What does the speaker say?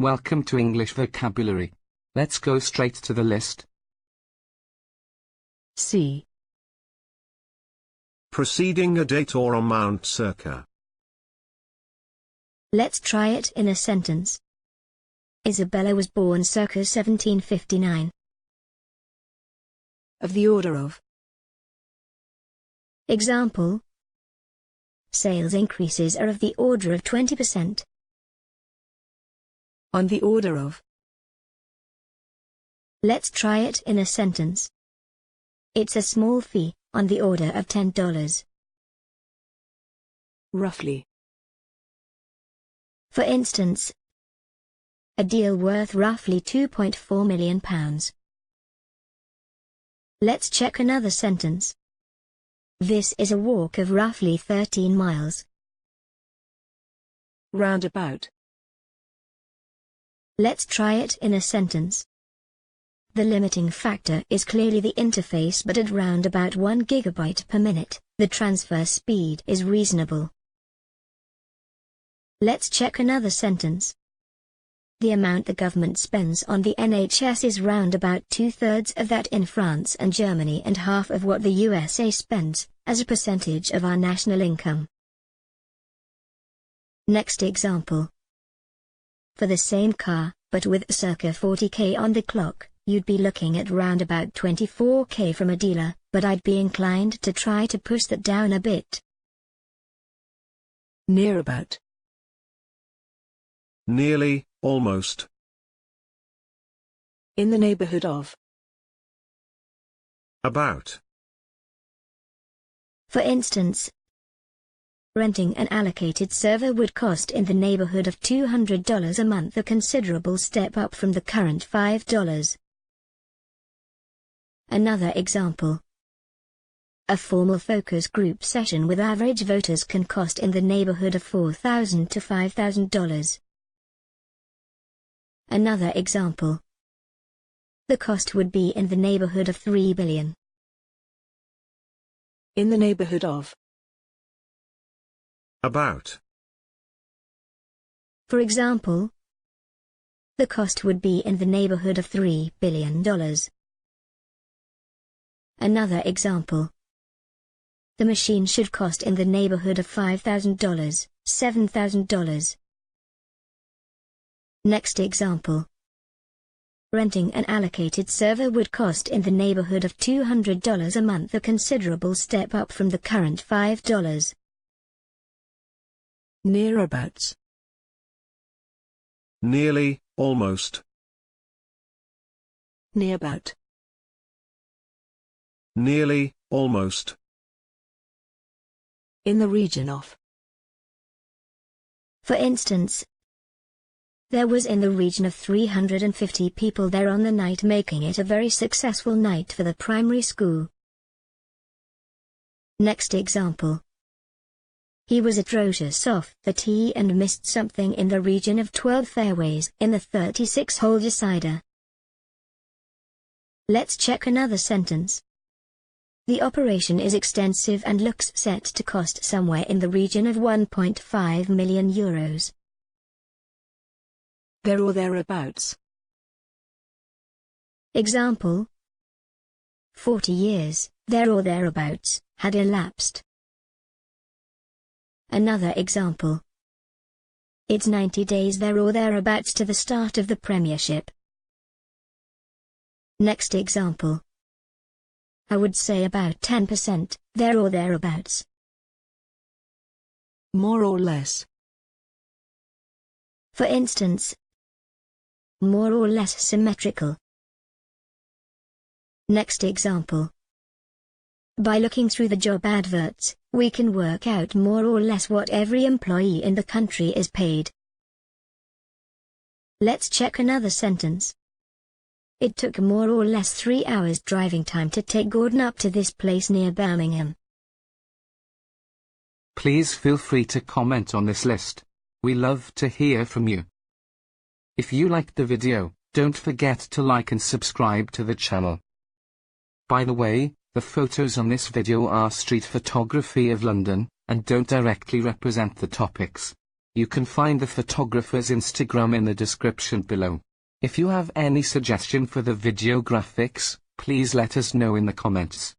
Welcome to English Vocabulary. Let's go straight to the list. C. Preceding a date or amount circa. Let's try it in a sentence. Isabella was born circa 1759. Of the order of. Example. Sales increases are of the order of 20%. On the order of. Let's try it in a sentence. It's a small fee, on the order of $10. Roughly. For instance, a deal worth roughly £2.4 million. Let's check another sentence. This is a walk of roughly 13 miles. Roundabout. Let's try it in a sentence. The limiting factor is clearly the interface, but at round about 1 gigabyte per minute, the transfer speed is reasonable. Let's check another sentence. The amount the government spends on the NHS is round about 2/3 of that in France and Germany and half of what the USA spends, as a percentage of our national income. Next example. For the same car, but with circa 40k on the clock, you'd be looking at round about 24k from a dealer, but I'd be inclined to try to push that down a bit. Nearabout. Nearly, almost. In the neighbourhood of. About. For instance, renting an allocated server would cost in the neighborhood of $200 a month, a considerable step up from the current $5. Another example. A formal focus group session with average voters can cost in the neighborhood of $4,000 to $5,000. Another example. The cost would be in the neighborhood of $3 billion. In the neighbourhood of. About. For example, the cost would be in the neighborhood of $3 billion. Another example. The machine should cost in the neighborhood of $5,000, $7,000. Next example. Renting an allocated server would cost in the neighborhood of $200 a month, a considerable step up from the current $5. Nearabouts. Nearly, almost. Nearbout. Nearly, almost. In the region of. For instance, there was in the region of 350 people there on the night, making it a very successful night for the primary school. Next example. He was atrocious off the tee and missed something in the region of 12 fairways in the 36-hole decider. Let's check another sentence. The operation is extensive and looks set to cost somewhere in the region of €1.5 million. There or thereabouts. Example. 40 years, there or thereabouts, had elapsed. Another example. It's 90 days there or thereabouts to the start of the Premiership. Next example. I would say about 10%, there or thereabouts. More or less. For instance, more or less symmetrical. Next example. By looking through the job adverts, we can work out more or less what every employee in the country is paid. Let's check another sentence. It took more or less 3 hours driving time to take Gordon up to this place near Birmingham. Please feel free to comment on this list. We love to hear from you. If you liked the video, don't forget to like and subscribe to the channel. By the way, the photos on this video are street photography of London, and don't directly represent the topics. You can find the photographer's Instagram in the description below. If you have any suggestion for the video graphics, please let us know in the comments.